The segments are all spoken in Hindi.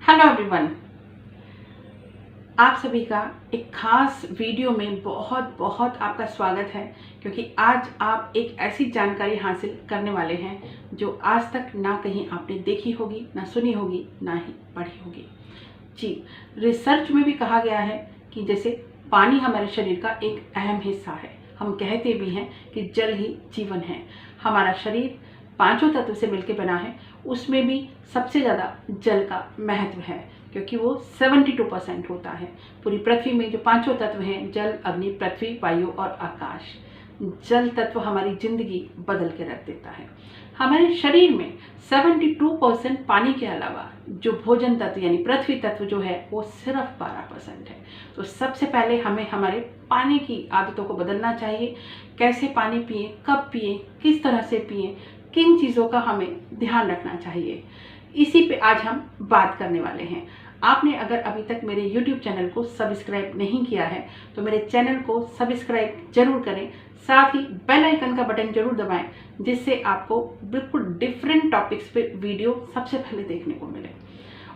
हेलो एवरीवन, आप सभी का एक खास वीडियो में बहुत बहुत आपका स्वागत है। क्योंकि आज आप एक ऐसी जानकारी हासिल करने वाले हैं जो आज तक ना कहीं आपने देखी होगी, ना सुनी होगी, ना ही पढ़ी होगी। जी, रिसर्च में भी कहा गया है कि जैसे पानी हमारे शरीर का एक अहम हिस्सा है। हम कहते भी हैं कि जल ही जीवन है। हमारा शरीर पांचों तत्व से मिलकर बना है, उसमें भी सबसे ज़्यादा जल का महत्व है क्योंकि वो 72% होता है। पूरी पृथ्वी में जो पांचों तत्व हैं, जल, अग्नि, पृथ्वी, वायु और आकाश, जल तत्व हमारी जिंदगी बदल के रख देता है। हमारे शरीर में 72% पानी के अलावा जो भोजन तत्व यानी पृथ्वी तत्व जो है वो सिर्फ 12% है। तो सबसे पहले हमें हमारे पानी की आदतों को बदलना चाहिए। कैसे पानी पिए, कब पिए, किस तरह से पिए, किन चीज़ों का हमें ध्यान रखना चाहिए, इसी पे आज हम बात करने वाले हैं। आपने अगर अभी तक मेरे YouTube चैनल को सब्सक्राइब नहीं किया है तो मेरे चैनल को सब्सक्राइब जरूर करें, साथ ही बेल आइकन का बटन जरूर दबाएं जिससे आपको बिल्कुल डिफरेंट टॉपिक्स पे वीडियो सबसे पहले देखने को मिले।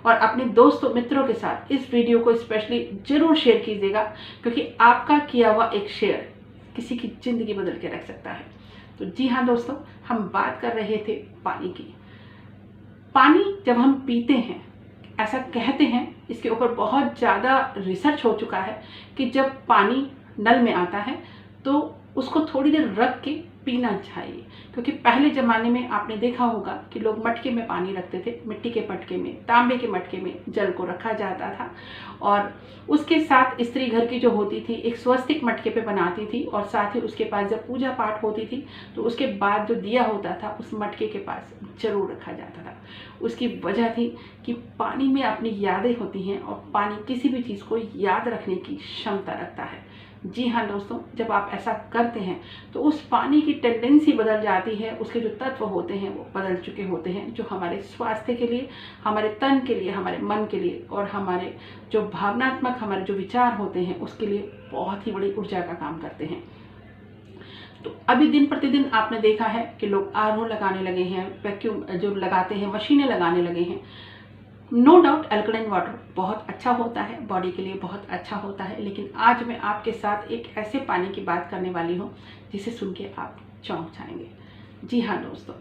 और अपने दोस्तों मित्रों के साथ इस वीडियो को स्पेशली जरूर शेयर कीजिएगा क्योंकि आपका किया हुआ एक शेयर किसी की जिंदगी बदल के रख सकता है। तो जी हाँ दोस्तों, हम बात कर रहे थे पानी की। पानी जब हम पीते हैं, ऐसा कहते हैं, इसके ऊपर बहुत ज़्यादा रिसर्च हो चुका है कि जब पानी नल में आता है तो उसको थोड़ी देर रख के पीना चाहिए। क्योंकि पहले ज़माने में आपने देखा होगा कि लोग मटके में पानी रखते थे, मिट्टी के मटके में, तांबे के मटके में जल को रखा जाता था और उसके साथ स्त्री घर की जो होती थी एक स्वस्तिक मटके पे बनाती थी और साथ ही उसके पास जब पूजा पाठ होती थी तो उसके बाद जो दिया होता था उस मटके के पास जरूर रखा जाता था। उसकी वजह थी कि पानी में अपनी यादें होती हैं और पानी किसी भी चीज़ को याद रखने की क्षमता रखता है। जी हाँ दोस्तों, जब आप ऐसा करते हैं तो उस पानी की टेंडेंसी बदल जाती है, उसके जो तत्व होते हैं वो बदल चुके होते हैं, जो हमारे स्वास्थ्य के लिए, हमारे तन के लिए, हमारे मन के लिए और हमारे जो भावनात्मक हमारे जो विचार होते हैं उसके लिए बहुत ही बड़ी ऊर्जा का काम करते हैं। तो अभी दिन प्रतिदिन आपने देखा है कि लोग आरओ लगाने लगे हैं, वैक्यूम जो लगाते हैं, मशीनें लगाने लगे हैं। नो डाउट अल्कलाइन वाटर बहुत अच्छा होता है, बॉडी के लिए बहुत अच्छा होता है, लेकिन आज मैं आपके साथ एक ऐसे पानी की बात करने वाली हूँ जिसे सुन के आप चौंक जाएंगे। जी हाँ दोस्तों,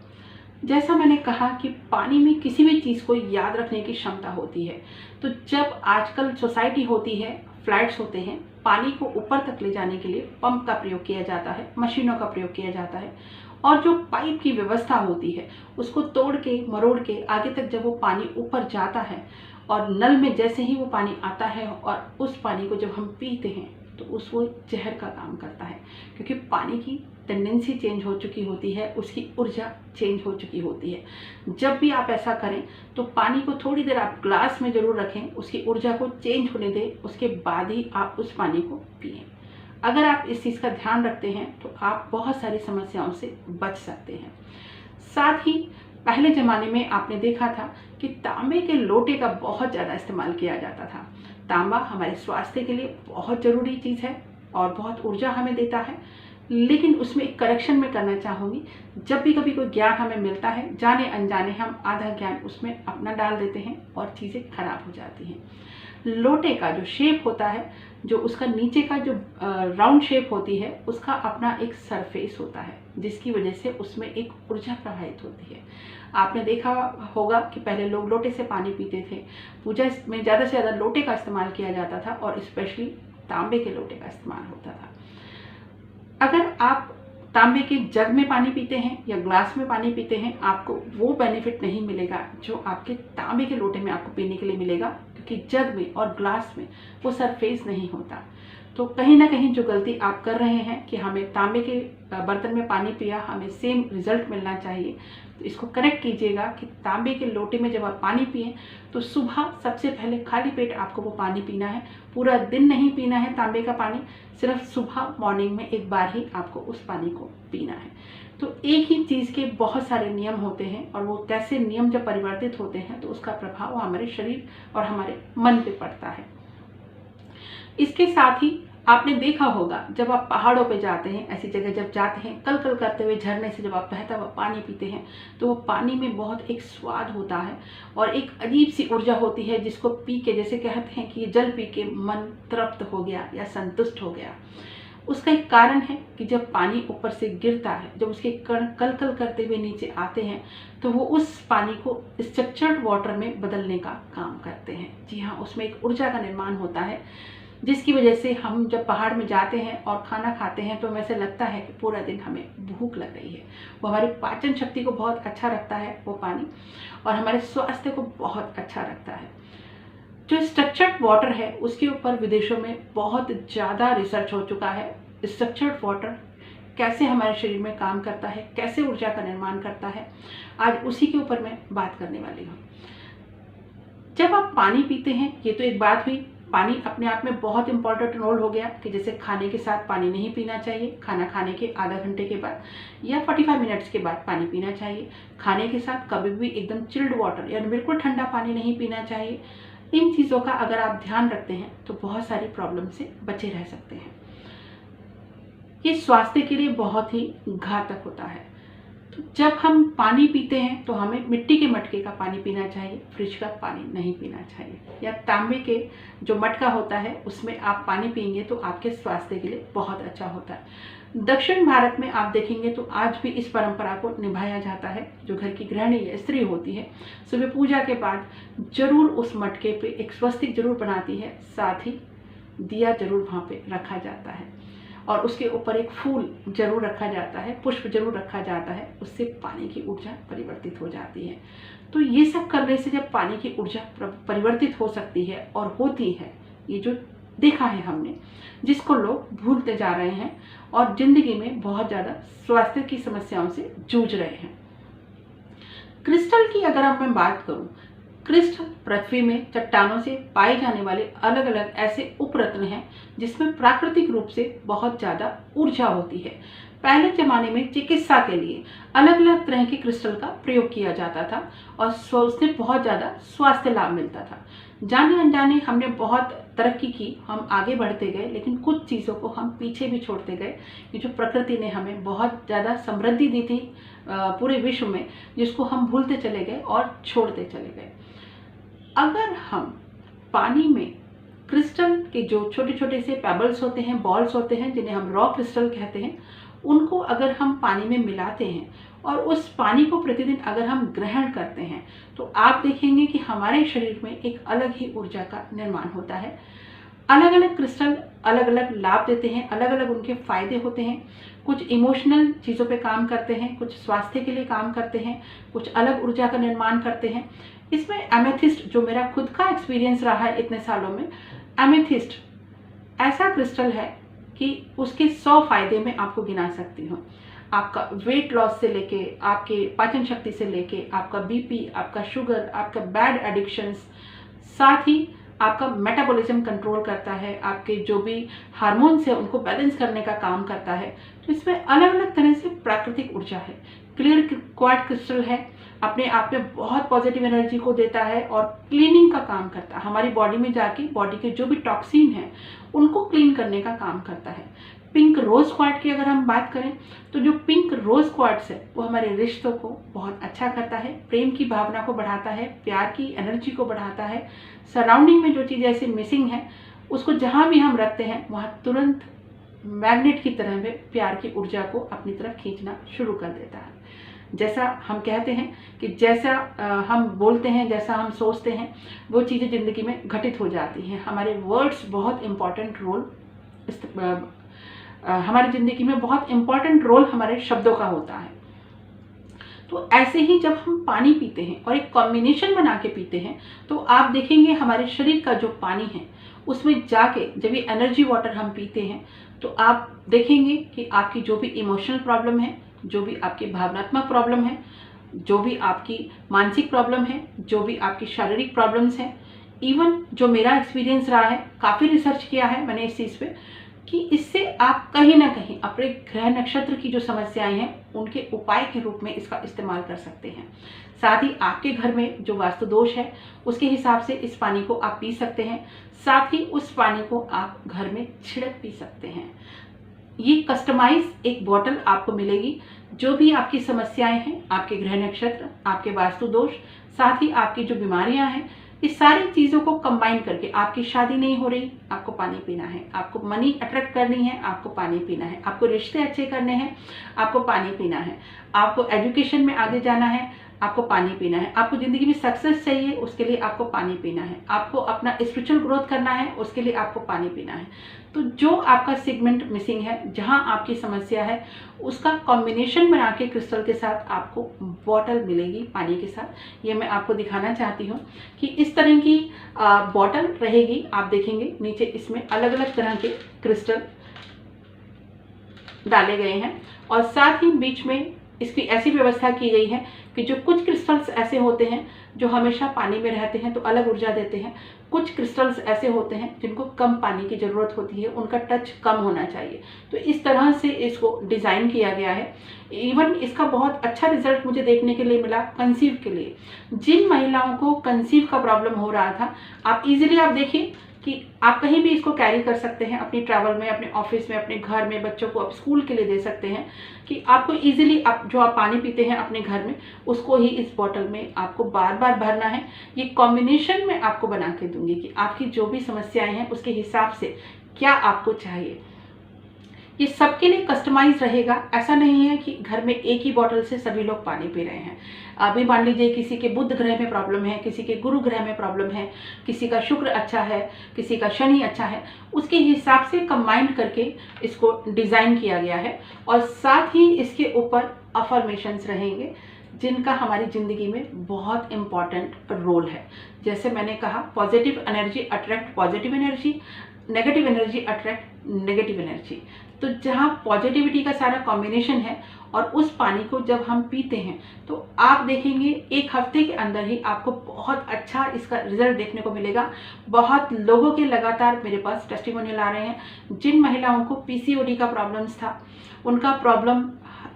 जैसा मैंने कहा कि पानी में किसी भी चीज़ को याद रखने की क्षमता होती है। तो जब आजकल सोसाइटी होती है, फ्लैट्स होते हैं, पानी को ऊपर तक ले जाने के लिए पंप का प्रयोग किया जाता है, मशीनों का प्रयोग किया जाता है और जो पाइप की व्यवस्था होती है उसको तोड़ के मरोड़ के आगे तक जब वो पानी ऊपर जाता है और नल में जैसे ही वो पानी आता है और उस पानी को जब हम पीते हैं तो वो जहर का काम करता है। क्योंकि पानी की टेंडेंसी चेंज हो चुकी होती है, उसकी ऊर्जा चेंज हो चुकी होती है। जब भी आप ऐसा करें तो पानी को थोड़ी देर आप ग्लास में ज़रूर रखें, उसकी ऊर्जा को चेंज होने दें, उसके बाद ही आप उस पानी को पिएं। अगर आप इस चीज़ का ध्यान रखते हैं तो आप बहुत सारी समस्याओं से बच सकते हैं। साथ ही पहले ज़माने में आपने देखा था कि तांबे के लोटे का बहुत ज़्यादा इस्तेमाल किया जाता था। तांबा हमारे स्वास्थ्य के लिए बहुत ज़रूरी चीज़ है और बहुत ऊर्जा हमें देता है, लेकिन उसमें एक करेक्शन मैं करना चाहूँगी। जब भी कभी कोई ज्ञान हमें मिलता है, जाने अनजाने हम आधा ज्ञान उसमें अपना डाल देते हैं और चीज़ें खराब हो जाती हैं। लोटे का जो शेप होता है, जो उसका नीचे का जो राउंड शेप होती है, उसका अपना एक सरफेस होता है जिसकी वजह से उसमें एक ऊर्जा प्रवाहित होती है। आपने देखा होगा कि पहले लोग लोटे से पानी पीते थे। पूजा में ज़्यादा से ज़्यादा लोटे का इस्तेमाल किया जाता था और स्पेशली तांबे के लोटे का इस्तेमाल होता था। अगर आप तांबे के जग में पानी पीते हैं या ग्लास में पानी पीते हैं, आपको वो बेनिफिट नहीं मिलेगा जो आपके तांबे के लोटे में आपको पीने के लिए मिलेगा, क्योंकि जग में और ग्लास में वो सरफेस नहीं होता। तो कहीं ना कहीं जो गलती आप कर रहे हैं कि हमें तांबे के बर्तन में पानी पिया, हमें सेम रिजल्ट मिलना चाहिए, तो इसको करेक्ट कीजिएगा कि तांबे के लोटे में जब आप पानी पिए तो सुबह सबसे पहले खाली पेट आपको वो पानी पीना है। पूरा दिन नहीं पीना है तांबे का पानी, सिर्फ सुबह मॉर्निंग में एक बार ही आपको उस पानी को पीना है। तो एक ही चीज़ के बहुत सारे नियम होते हैं और वो कैसे नियम जब परिवर्तित होते हैं तो उसका प्रभाव हमारे शरीर और हमारे मन पे पड़ता है। इसके साथ ही आपने देखा होगा जब आप पहाड़ों पे जाते हैं, ऐसी जगह जब जाते हैं, कल कल करते हुए झरने से जब आप बहता हुआ पानी पीते हैं, तो वो पानी में बहुत एक स्वाद होता है और एक अजीब सी ऊर्जा होती है, जिसको पी के जैसे कहते हैं कि जल पी के मन तृप्त हो गया या संतुष्ट हो गया। उसका एक कारण है कि जब पानी ऊपर से गिरता है, जब उसके कण कल कल करते हुए नीचे आते हैं, तो वो उस पानी को स्ट्रक्चर्ड वाटर में बदलने का काम करते हैं। जी हाँ, उसमें एक ऊर्जा का निर्माण होता है, जिसकी वजह से हम जब पहाड़ में जाते हैं और खाना खाते हैं तो हमें ऐसे लगता है कि पूरा दिन हमें भूख लग रही है। वो हमारी पाचन शक्ति को बहुत अच्छा रखता है वो पानी, और हमारे स्वास्थ्य को बहुत अच्छा रखता है। जो स्ट्रक्चर्ड वाटर है उसके ऊपर विदेशों में बहुत ज़्यादा रिसर्च हो चुका है। स्ट्रक्चर्ड वाटर कैसे हमारे शरीर में काम करता है, कैसे ऊर्जा का निर्माण करता है, आज उसी के ऊपर मैं बात करने वाली हूँ। जब आप पानी पीते हैं, ये तो एक बात हुई, पानी अपने आप में बहुत इंपॉर्टेंट रोल हो गया कि जैसे खाने के साथ पानी नहीं पीना चाहिए, खाना खाने के आधा घंटे के बाद या 45 मिनट्स के बाद पानी पीना चाहिए। खाने के साथ कभी भी एकदम चिल्ड वाटर या बिल्कुल ठंडा पानी नहीं पीना चाहिए। इन चीज़ों का अगर आप ध्यान रखते हैं तो बहुत सारी प्रॉब्लम से बचे रह सकते हैं। ये स्वास्थ्य के लिए बहुत ही घातक होता है। तो जब हम पानी पीते हैं तो हमें मिट्टी के मटके का पानी पीना चाहिए, फ्रिज का पानी नहीं पीना चाहिए। या तांबे के जो मटका होता है उसमें आप पानी पिएंगे तो आपके स्वास्थ्य के लिए बहुत अच्छा होता है। दक्षिण भारत में आप देखेंगे तो आज भी इस परंपरा को निभाया जाता है। जो घर की गृहिणी या स्त्री होती है, सुबह पूजा के बाद जरूर उस मटके पे एक स्वस्तिक जरूर बनाती है, साथ ही दिया जरूर वहाँ पे रखा जाता है और उसके ऊपर एक फूल जरूर रखा जाता है, पुष्प जरूर रखा जाता है। उससे पानी की ऊर्जा परिवर्तित हो जाती है। तो ये सब करने से जब पानी की ऊर्जा परिवर्तित हो सकती है और होती है, ये जो देखा है हमने, जिसको लोग भूलते जा रहे हैं और जिंदगी में बहुत ज़्यादा स्वास्थ्य की समस्याओं से जूझ रहे हैं। क्रिस्टल की अगर अब मैं बात करूं, क्रिस्टल पृथ्वी में चट्टानों से पाए जाने वाले अलग अलग ऐसे उपरत्न हैं जिसमें प्राकृतिक रूप से बहुत ज़्यादा ऊर्जा होती है। पहले ज़माने में चिकित्सा के लिए अलग अलग तरह के क्रिस्टल का प्रयोग किया जाता था और उससे बहुत ज़्यादा स्वास्थ्य लाभ मिलता था। जाने अनजाने हमने बहुत तरक्की की, हम आगे बढ़ते गए, लेकिन कुछ चीज़ों को हम पीछे भी छोड़ते गए कि जो प्रकृति ने हमें बहुत ज़्यादा समृद्धि दी थी पूरे विश्व में, जिसको हम भूलते चले गए और छोड़ते चले गए। अगर हम पानी में क्रिस्टल के जो छोटे छोटे से पेबल्स होते हैं, बॉल्स होते हैं, जिन्हें हम रॉ क्रिस्टल कहते हैं, उनको अगर हम पानी में मिलाते हैं और उस पानी को प्रतिदिन अगर हम ग्रहण करते हैं तो आप देखेंगे कि हमारे शरीर में एक अलग ही ऊर्जा का निर्माण होता है। अलग अलग क्रिस्टल अलग अलग लाभ देते हैं, अलग अलग उनके फायदे होते हैं। कुछ इमोशनल चीज़ों पे काम करते हैं, कुछ स्वास्थ्य के लिए काम करते हैं, कुछ अलग ऊर्जा का निर्माण करते हैं। इसमें एमेथिस्ट, जो मेरा खुद का एक्सपीरियंस रहा है इतने सालों में, एमेथिस्ट ऐसा क्रिस्टल है कि उसके 100 फायदे में आपको गिना सकती हूँ। आपका वेट लॉस से लेके, आपके पाचन शक्ति से लेके, आपका बीपी, आपका शुगर, आपका बैड एडिक्शंस, साथ ही आपका मेटाबॉलिज्म कंट्रोल करता है, आपके जो भी हार्मोन्स है उनको बैलेंस करने का काम करता है। तो इसमें अलग अलग तरह से प्राकृतिक ऊर्जा है। क्लियर क्वार्ट्ज क्रिस्टल है, अपने आप में बहुत पॉजिटिव एनर्जी को देता है और क्लीनिंग का काम करता है। हमारी बॉडी में जाके बॉडी के जो भी टॉक्सिन है उनको क्लीन करने का काम करता है। पिंक रोज क्वार्ट्ज की अगर हम बात करें तो जो पिंक रोज क्वार्ट्ज है वो हमारे रिश्तों को बहुत अच्छा करता है, प्रेम की भावना को बढ़ाता है, प्यार की एनर्जी को बढ़ाता है। सराउंडिंग में जो चीज़ ऐसे मिसिंग है उसको जहाँ भी हम रखते हैं वहाँ तुरंत मैग्नेट की तरह में प्यार की ऊर्जा को अपनी तरफ खींचना शुरू कर देता है। जैसा हम कहते हैं कि जैसा हम बोलते हैं, जैसा हम सोचते हैं, वो चीज़ें ज़िंदगी में घटित हो जाती हैं। हमारे वर्ड्स बहुत इम्पॉर्टेंट रोल हमारी ज़िंदगी में बहुत इम्पॉर्टेंट रोल हमारे शब्दों का होता है। तो ऐसे ही जब हम पानी पीते हैं और एक कॉम्बिनेशन बना के पीते हैं तो आप देखेंगे हमारे शरीर का जो पानी है उसमें जाके जब ये एनर्जी वाटर हम पीते हैं तो आप देखेंगे कि आपकी जो भी इमोशनल प्रॉब्लम है, जो भी आपकी भावनात्मक प्रॉब्लम है, जो भी आपकी मानसिक प्रॉब्लम है, जो भी आपकी शारीरिक प्रॉब्लम्स हैं, इवन जो मेरा एक्सपीरियंस रहा है, काफ़ी रिसर्च किया है मैंने इस चीज़ पे, कि इससे आप कहीं ना कहीं अपने ग्रह नक्षत्र की जो समस्याएं हैं उनके उपाय के रूप में इसका इस्तेमाल कर सकते हैं। साथ ही आपके घर में जो वास्तु दोष है उसके हिसाब से इस पानी को आप पी सकते हैं। साथ ही उस पानी को आप घर में छिड़क पी सकते हैं। ये कस्टमाइज एक बॉटल आपको मिलेगी। जो भी आपकी समस्याएं हैं, आपके ग्रह नक्षत्र, आपके वास्तु दोष, साथ ही आपकी जो बीमारियां हैं, इस सारी चीज़ों को कंबाइन करके, आपकी शादी नहीं हो रही, आपको पानी पीना है। आपको मनी अट्रैक्ट करनी है, आपको पानी पीना है। आपको रिश्ते अच्छे करने हैं, आपको पानी पीना है। आपको एजुकेशन में आगे जाना है, आपको पानी पीना है। आपको ज़िंदगी में सक्सेस चाहिए, उसके लिए आपको पानी पीना है। आपको अपना स्पिरिचुअल ग्रोथ करना है, उसके लिए आपको पानी पीना है। तो जो आपका सेगमेंट मिसिंग है, जहां आपकी समस्या है, उसका कॉम्बिनेशन बना के क्रिस्टल के साथ आपको बॉटल मिलेगी पानी के साथ। ये मैं आपको दिखाना चाहती हूँ कि इस तरह की बॉटल रहेगी। आप देखेंगे नीचे इसमें अलग अलग तरह के क्रिस्टल डाले गए हैं और साथ ही बीच में इसकी ऐसी व्यवस्था की गई है कि जो कुछ क्रिस्टल्स ऐसे होते हैं जो हमेशा पानी में रहते हैं तो अलग ऊर्जा देते हैं। कुछ क्रिस्टल्स ऐसे होते हैं जिनको कम पानी की ज़रूरत होती है, उनका टच कम होना चाहिए। तो इस तरह से इसको डिज़ाइन किया गया है। इवन इसका बहुत अच्छा रिजल्ट मुझे देखने के लिए मिला कंसीव के लिए। जिन महिलाओं को कंसीव का प्रॉब्लम हो रहा था, आप इजीली आप देखिए कि आप कहीं भी इसको कैरी कर सकते हैं, अपनी ट्रैवल में, अपने ऑफिस में, अपने घर में, बच्चों को आप स्कूल के लिए दे सकते हैं कि आपको इजीली आप जो आप पानी पीते हैं अपने घर में, उसको ही इस बॉटल में आपको बार बार भरना है। ये कॉम्बिनेशन में आपको बना के दूंगी कि आपकी जो भी समस्याएं हैं उसके हिसाब से क्या आपको चाहिए। ये सबके लिए कस्टमाइज रहेगा। ऐसा नहीं है कि घर में एक ही बॉटल से सभी लोग पानी पी रहे हैं। अभी मान लीजिए किसी के बुध ग्रह में प्रॉब्लम है, किसी के गुरु ग्रह में प्रॉब्लम है, किसी का शुक्र अच्छा है, किसी का शनि अच्छा है, उसके हिसाब से कंबाइन करके इसको डिज़ाइन किया गया है। और साथ ही इसके ऊपर अफर्मेशंस रहेंगे जिनका हमारी ज़िंदगी में बहुत इम्पॉर्टेंट रोल है। जैसे मैंने कहा, positive energy attract positive energy, negative energy attract negative energy. तो जहाँ पॉजिटिविटी का सारा कॉम्बिनेशन है और उस पानी को जब हम पीते हैं तो आप देखेंगे एक हफ्ते के अंदर ही आपको बहुत अच्छा इसका रिजल्ट देखने को मिलेगा। बहुत लोगों के लगातार मेरे पास टेस्टिमोनियल आ रहे हैं। जिन महिलाओं को पीसीओडी का प्रॉब्लम्स था, उनका प्रॉब्लम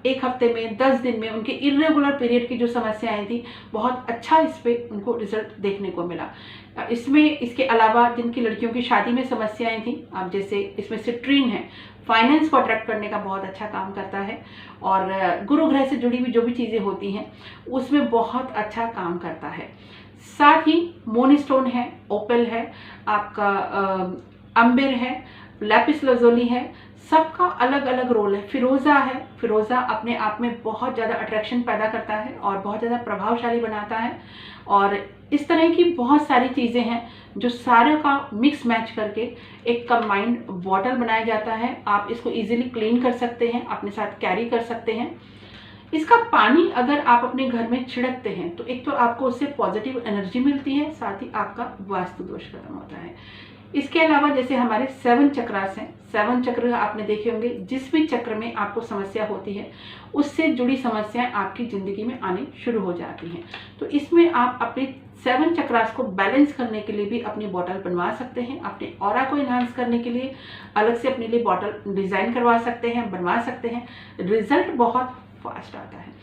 एक हफ्ते में, 10 दिन में, उनके इरेगुलर पीरियड की जो समस्याएं थी, बहुत अच्छा इस पे उनको रिजल्ट देखने को मिला। इसमें इसके अलावा जिनकी लड़कियों की शादी में समस्याएं थी, अब जैसे इसमें सिट्रीन है, फाइनेंस को अट्रैक्ट करने का बहुत अच्छा काम करता है। और गुरु ग्रह से जुड़ी हुई जो भी चीज़ें होती हैं उसमें बहुत अच्छा काम करता है। साथ ही मोनी स्टोन है, ओपेल है, आपका अम्बर है, लैपिस लाजुली है, सबका अलग अलग रोल है। फिरोज़ा है, फिरोज़ा अपने आप में बहुत ज़्यादा अट्रैक्शन पैदा करता है और बहुत ज़्यादा प्रभावशाली बनाता है। और इस तरह की बहुत सारी चीज़ें हैं जो सारे का मिक्स मैच करके एक कंबाइंड बॉटल बनाया जाता है। आप इसको इजीली क्लीन कर सकते हैं, अपने साथ कैरी कर सकते हैं। इसका पानी अगर आप अपने घर में छिड़कते हैं तो एक तो आपको उससे पॉजिटिव एनर्जी मिलती है, साथ ही आपका वास्तु दोष खत्म होता है। इसके अलावा जैसे हमारे 7 चक्रास हैं, 7 चक्र आपने देखे होंगे। जिस भी चक्र में आपको समस्या होती है उससे जुड़ी समस्याएं आपकी ज़िंदगी में आनी शुरू हो जाती हैं। तो इसमें आप अपने 7 चक्रास को बैलेंस करने के लिए भी अपनी बॉटल बनवा सकते हैं। अपने ऑरा को इन्हांस करने के लिए अलग से अपने लिए बॉटल डिज़ाइन करवा सकते हैं, बनवा सकते हैं। रिजल्ट बहुत फास्ट आता है।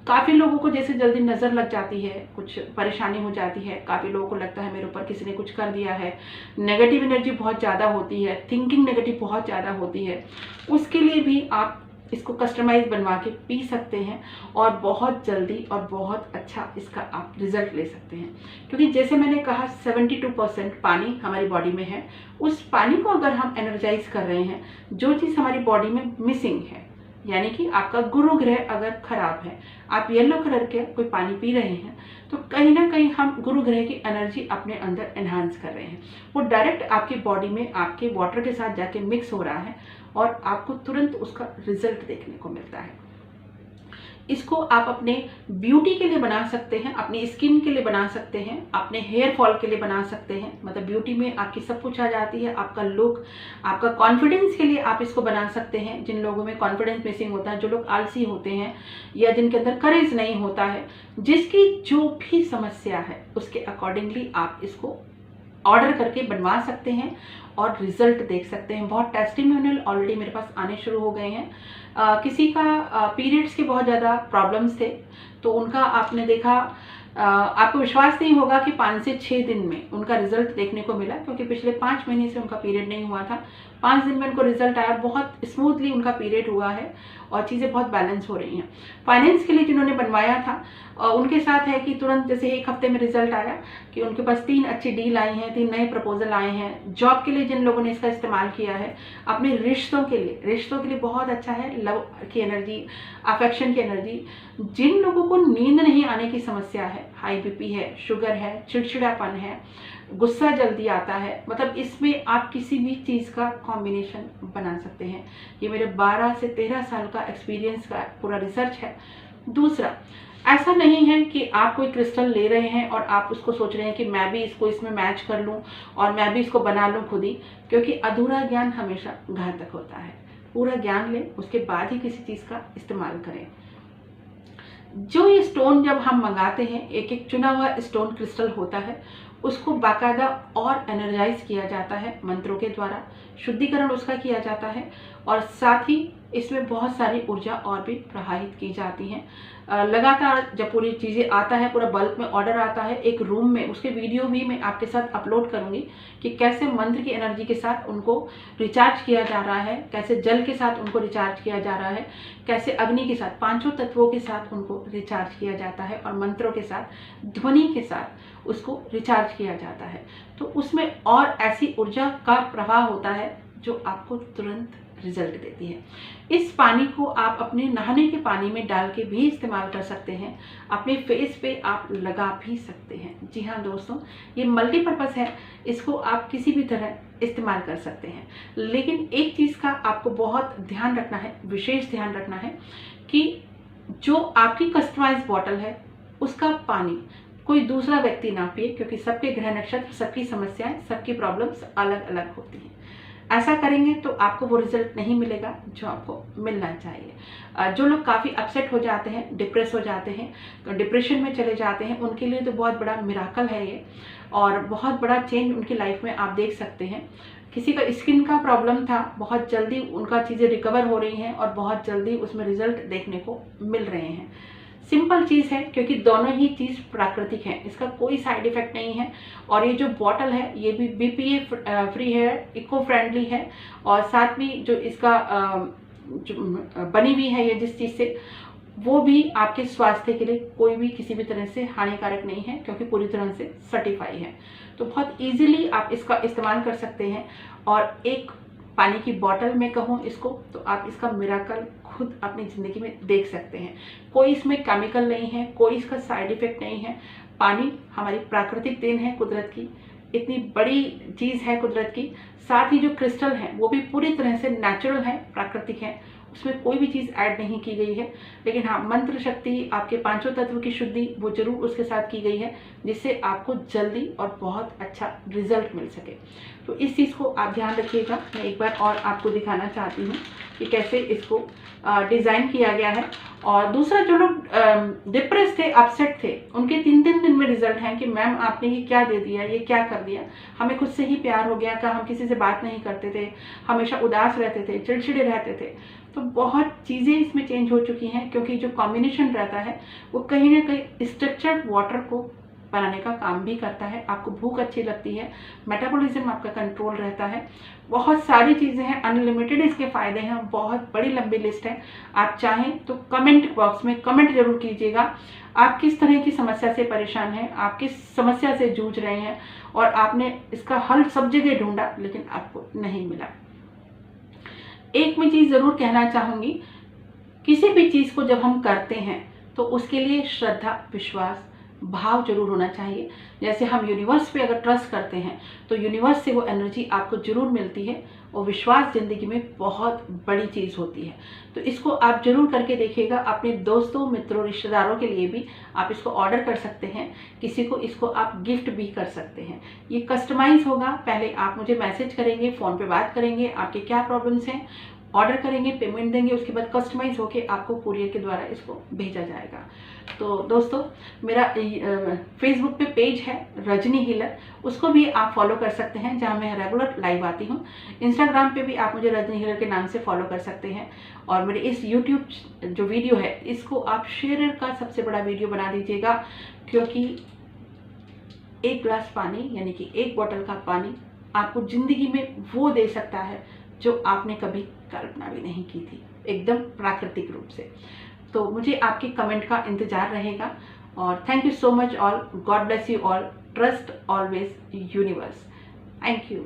काफ़ी लोगों को जैसे जल्दी नज़र लग जाती है, कुछ परेशानी हो जाती है, काफ़ी लोगों को लगता है मेरे ऊपर किसी ने कुछ कर दिया है, नेगेटिव एनर्जी बहुत ज़्यादा होती है, थिंकिंग नेगेटिव बहुत ज़्यादा होती है, उसके लिए भी आप इसको कस्टमाइज बनवा के पी सकते हैं और बहुत जल्दी और बहुत अच्छा इसका आप रिजल्ट ले सकते हैं। क्योंकि जैसे मैंने कहा 72% पानी हमारी बॉडी में है। उस पानी को अगर हम एनर्जाइज कर रहे हैं, जो चीज़ हमारी बॉडी में मिसिंग है, यानी कि आपका गुरु ग्रह अगर खराब है, आप येलो कलर के कोई पानी पी रहे हैं, तो कहीं ना कहीं हम गुरु ग्रह की एनर्जी अपने अंदर एनहांस कर रहे हैं। वो डायरेक्ट आपकी बॉडी में आपके वाटर के साथ जाके मिक्स हो रहा है और आपको तुरंत उसका रिजल्ट देखने को मिलता है। इसको आप अपने ब्यूटी के लिए बना सकते हैं, अपनी स्किन के लिए बना सकते हैं, अपने हेयर फॉल के लिए बना सकते हैं। मतलब ब्यूटी में आपकी सब कुछ आ जाती है, आपका लुक, आपका कॉन्फिडेंस के लिए आप इसको बना सकते हैं। जिन लोगों में कॉन्फिडेंस मिसिंग होता है, जो लोग आलसी होते हैं या जिनके अंदर करेज नहीं होता है, जिसकी जो भी समस्या है उसके अकॉर्डिंगली आप इसको ऑर्डर करके बनवा सकते हैं और रिजल्ट देख सकते हैं। बहुत टेस्टिमोनियल ऑलरेडी मेरे पास आने शुरू हो गए हैं। किसी का पीरियड्स के बहुत ज़्यादा प्रॉब्लम्स थे, तो उनका आपने देखा, आपको विश्वास नहीं होगा कि 5 से 6 दिन में उनका रिजल्ट देखने को मिला, क्योंकि पिछले 5 महीने से उनका पीरियड नहीं हुआ था। 5 दिन में उनको रिजल्ट आया, बहुत स्मूथली उनका पीरियड हुआ है और चीज़ें बहुत बैलेंस हो रही हैं। फाइनेंस के लिए जिन्होंने बनवाया था उनके साथ है कि तुरंत जैसे 1 हफ्ते में रिजल्ट आया कि उनके पास 3 अच्छी डील आई हैं, 3 नए प्रपोजल आए हैं। जॉब के लिए जिन लोगों ने इसका इस्तेमाल किया है, अपने रिश्तों के लिए बहुत अच्छा है। लव की एनर्जी, अफेक्शन की एनर्जी। जिन लोगों को नींद नहीं आने की समस्या है, हाई बीपी है, शुगर है, चिड़चिड़ापन है, गुस्सा जल्दी आता है, मतलब इसमें आप किसी भी चीज़ का कॉम्बिनेशन बना सकते हैं। ये मेरे 12 से 13 साल का एक्सपीरियंस का पूरा रिसर्च है। दूसरा, ऐसा नहीं है कि आप कोई क्रिस्टल ले रहे हैं और आप उसको सोच रहे हैं कि मैं भी इसको इसमें मैच कर लूं और मैं भी इसको बना लूं खुद ही, क्योंकि अधूरा ज्ञान हमेशा घातक होता है। पूरा ज्ञान लें, उसके बाद ही किसी चीज़ का इस्तेमाल करें। जो ये स्टोन जब हम मंगाते हैं, एक एक चुना हुआ स्टोन क्रिस्टल होता है, उसको बाकायदा और एनर्जाइज किया जाता है मंत्रों के द्वारा, शुद्धिकरण उसका किया जाता है और साथ ही इसमें बहुत सारी ऊर्जा और भी प्रवाहित की जाती हैं। लगातार जब पूरी चीज़ें आता है, पूरा बल्क में ऑर्डर आता है एक रूम में, उसके वीडियो भी मैं आपके साथ अपलोड करूंगी कि कैसे मंत्र की एनर्जी के साथ उनको रिचार्ज किया जा रहा है, कैसे जल के साथ उनको रिचार्ज किया जा रहा है, कैसे अग्नि के साथ, 5 तत्वों के साथ उनको रिचार्ज किया जाता है और मंत्रों के साथ, ध्वनि के साथ उसको रिचार्ज किया जाता है। तो उसमें और ऐसी ऊर्जा का प्रवाह होता है जो आपको तुरंत रिजल्ट देती है। इस पानी को आप अपने नहाने के पानी में डाल के भी इस्तेमाल कर सकते हैं, अपने फेस पे आप लगा भी सकते हैं। जी हाँ दोस्तों, ये मल्टीपर्पज़ है, इसको आप किसी भी तरह इस्तेमाल कर सकते हैं। लेकिन एक चीज़ का आपको बहुत ध्यान रखना है, विशेष ध्यान रखना है कि जो आपकी कस्टमाइज बॉटल है उसका पानी कोई दूसरा व्यक्ति ना पिए, क्योंकि सबके ग्रह नक्षत्र, सबकी समस्याएं, सबकी प्रॉब्लम्स अलग अलग होती हैं। ऐसा करेंगे तो आपको वो रिजल्ट नहीं मिलेगा जो आपको मिलना चाहिए। जो लोग काफ़ी अपसेट हो जाते हैं, डिप्रेस हो जाते हैं, तो डिप्रेशन में चले जाते हैं, उनके लिए तो बहुत बड़ा मिराकल है ये और बहुत बड़ा चेंज उनकी लाइफ में आप देख सकते हैं। किसी का स्किन का प्रॉब्लम था, बहुत जल्दी उनका चीज़ें रिकवर हो रही हैं और बहुत जल्दी उसमें रिजल्ट देखने को मिल रहे हैं। सिंपल चीज़ है, क्योंकि दोनों ही चीज़ प्राकृतिक है, इसका कोई साइड इफेक्ट नहीं है। और ये जो बॉटल है ये भी BPA फ्री है, इको फ्रेंडली है और साथ में जो इसका जो बनी हुई है ये जिस चीज़ से, वो भी आपके स्वास्थ्य के लिए कोई भी किसी भी तरह से हानिकारक नहीं है, क्योंकि पूरी तरह से सर्टिफाई है। तो बहुत इजीली आप इसका इस्तेमाल कर सकते हैं। और एक पानी की बोतल में कहूँ इसको, तो आप इसका मिराकल खुद अपनी ज़िंदगी में देख सकते हैं। कोई इसमें केमिकल नहीं है, कोई इसका साइड इफेक्ट नहीं है। पानी हमारी प्राकृतिक देन है, कुदरत की इतनी बड़ी चीज़ है कुदरत की। साथ ही जो क्रिस्टल है वो भी पूरी तरह से नेचुरल है, प्राकृतिक है, उसमें कोई भी चीज़ ऐड नहीं की गई है। लेकिन हाँ, मंत्र शक्ति, आपके 5 तत्व की शुद्धि वो जरूर उसके साथ की गई है, जिससे आपको जल्दी और बहुत अच्छा रिजल्ट मिल सके। तो इस चीज़ को आप ध्यान रखिएगा। मैं एक बार और आपको दिखाना चाहती हूँ कि कैसे इसको डिज़ाइन किया गया है। और दूसरा, जो लोग डिप्रेस थे, अपसेट थे, उनके 3-3 दिन में रिजल्ट हैं कि मैम आपने ये क्या दे दिया, ये क्या कर दिया, हमें खुद से ही प्यार हो गया का, हम किसी से बात नहीं करते थे, हमेशा उदास रहते थे, चिड़चिड़े रहते थे। तो बहुत चीज़ें इसमें चेंज हो चुकी हैं, क्योंकि जो कॉम्बिनेशन रहता है वो कहीं ना कहीं स्ट्रक्चर्ड वाटर को बनाने का काम भी करता है। आपको भूख अच्छी लगती है, मेटाबॉलिज्म आपका कंट्रोल रहता है, बहुत सारी चीज़ें हैं, अनलिमिटेड इसके फ़ायदे हैं, बहुत बड़ी लंबी लिस्ट है। आप चाहें तो कमेंट बॉक्स में कमेंट जरूर कीजिएगा, आप किस तरह की समस्या से परेशान हैं, आप किस समस्या से जूझ रहे हैं और आपने इसका हल सब जगह ढूंढा लेकिन आपको नहीं मिला। एक मैं चीज़ ज़रूर कहना चाहूँगी, किसी भी चीज़ को जब हम करते हैं तो उसके लिए श्रद्धा, विश्वास, भाव जरूर होना चाहिए। जैसे हम यूनिवर्स पे अगर ट्रस्ट करते हैं तो यूनिवर्स से वो एनर्जी आपको जरूर मिलती है और विश्वास ज़िंदगी में बहुत बड़ी चीज़ होती है। तो इसको आप जरूर करके देखिएगा। अपने दोस्तों, मित्रों, रिश्तेदारों के लिए भी आप इसको ऑर्डर कर सकते हैं, किसी को इसको आप गिफ्ट भी कर सकते हैं। ये कस्टमाइज होगा, पहले आप मुझे मैसेज करेंगे, फ़ोन पे बात करेंगे, आपके क्या प्रॉब्लम्स हैं ऑर्डर करेंगे, पेमेंट देंगे, उसके बाद कस्टमाइज होके आपको कुरियर के द्वारा इसको भेजा जाएगा। तो दोस्तों, मेरा फेसबुक पे पेज है रजनी हीलर, उसको भी आप फॉलो कर सकते हैं, जहां मैं रेगुलर लाइव आती हूँ। इंस्टाग्राम पे भी आप मुझे रजनी हीलर के नाम से फॉलो कर सकते हैं। और मेरे इस यूट्यूब जो वीडियो है, इसको आप शेयर का सबसे बड़ा वीडियो बना दीजिएगा, क्योंकि एक गिलास पानी यानी कि एक बोतल का पानी आपको जिंदगी में वो दे सकता है जो आपने कभी कल्पना भी नहीं की थी, एकदम प्राकृतिक रूप से। तो मुझे आपके कमेंट का इंतजार रहेगा। और thank you so much all, God bless you all, trust always universe. Thank you.